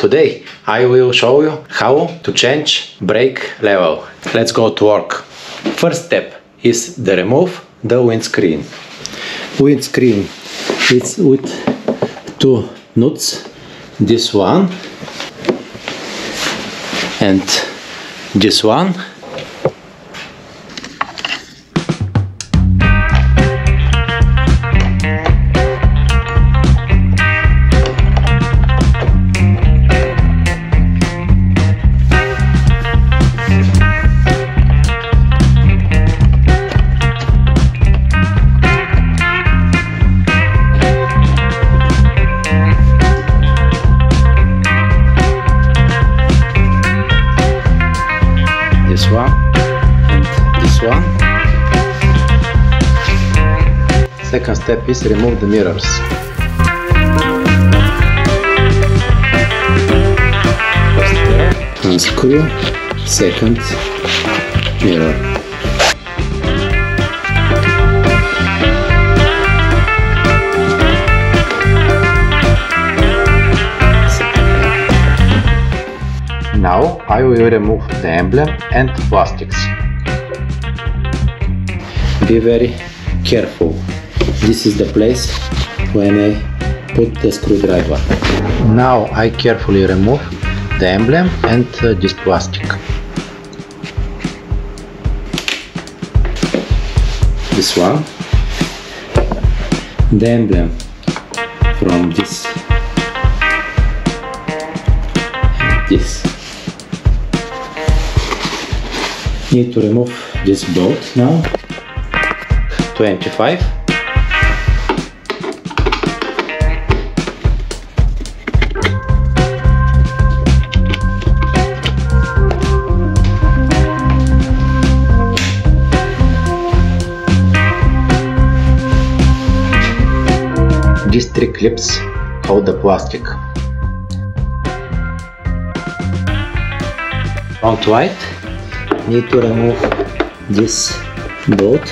Today I will show you how to change brake level. Let's go to work. First step is the remove the windscreen. Windscreen is with two nuts, this one and this one. This one and this one. Second step is remove the mirrors. First step, unscrew second mirror. Now I will remove the emblem and plastics. Be very careful. This is the place when I put the screwdriver. Now I carefully remove the emblem and this plastic. This one. The emblem from this. And this. Need to remove this bolt now. 25. These three clips hold the plastic. Front light. Need to remove this bolt.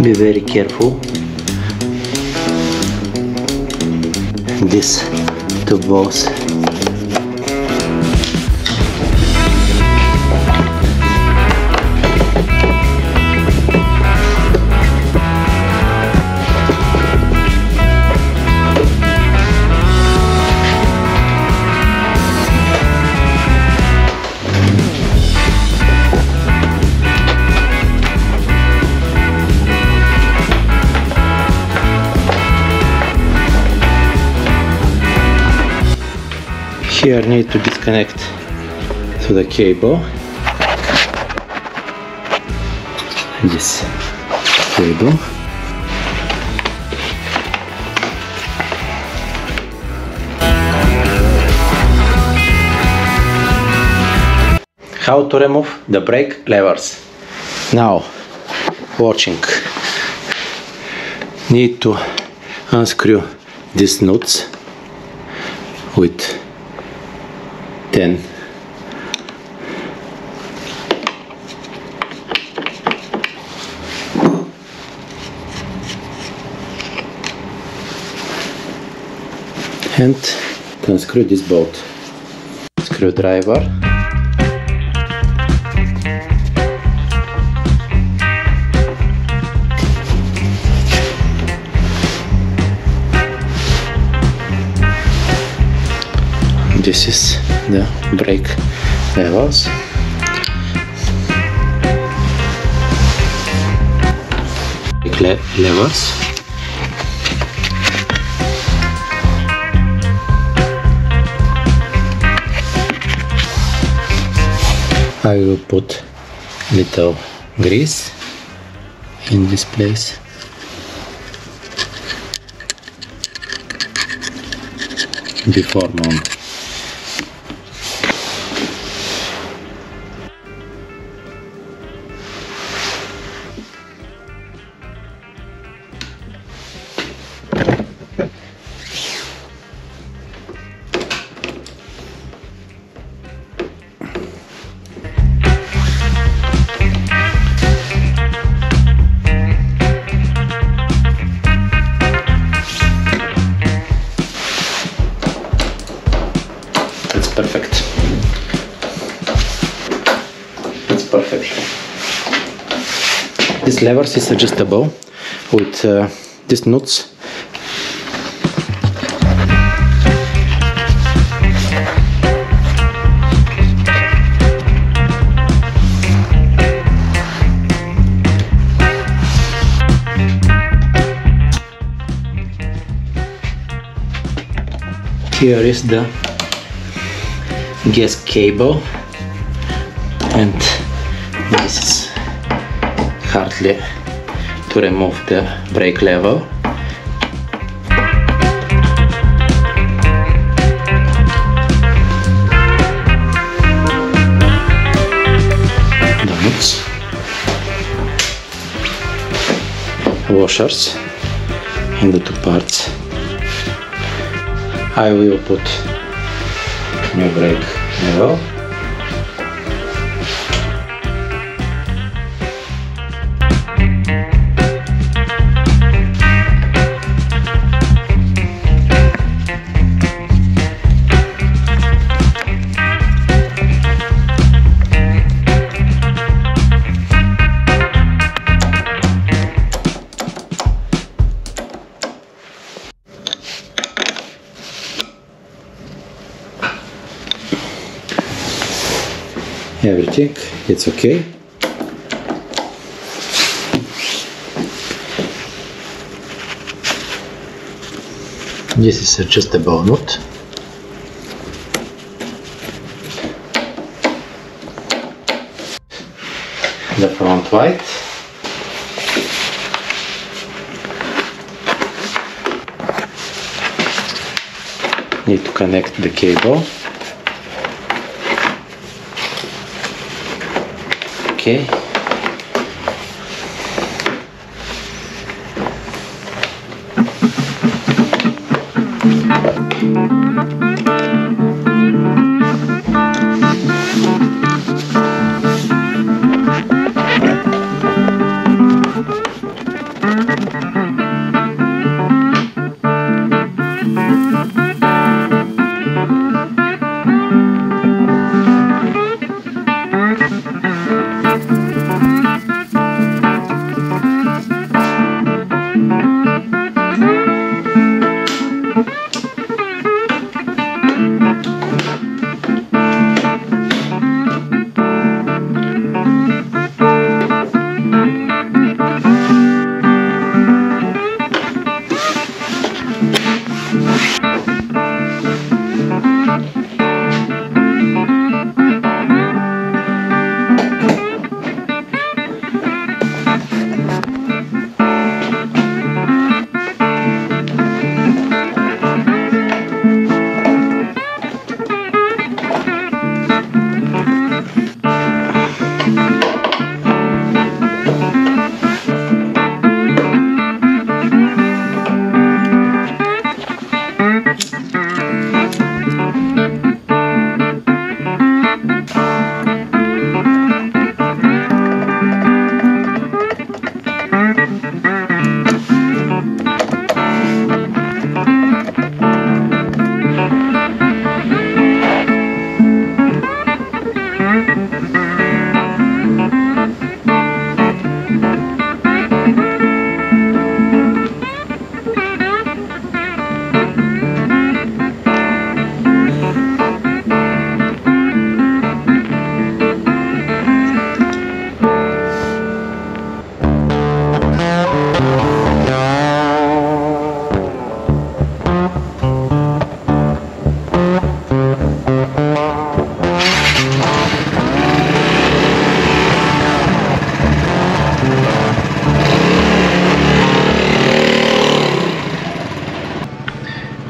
Be very careful. These two bolts. Here need to disconnect to the cable. This cable. How to remove the brake levers. Now, watching. Need to unscrew these nuts with 10. And unscrew this bolt. Screwdriver. This is the brake levels. Brake levers. I will put little grease in this place. Before mount. This lever is adjustable with these nuts. Here is the gas cable, and this is hardly to remove the brake lever. The nuts, washers in the two parts. I will put new brake lever. Everything, it's okay. This is adjustable nut. The front light. Need to connect the cable. Okay.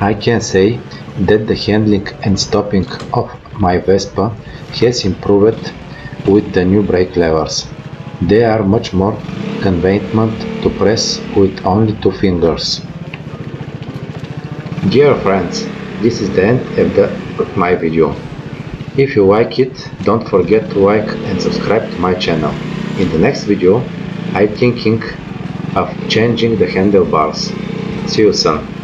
I can say that the handling and stopping of my Vespa has improved with the new brake levers. They are much more convenient to press with only 2 fingers. Dear friends, this is the end of my video. If you like it, don't forget to like and subscribe to my channel. In the next video, I'm thinking of changing the handlebars. See you soon.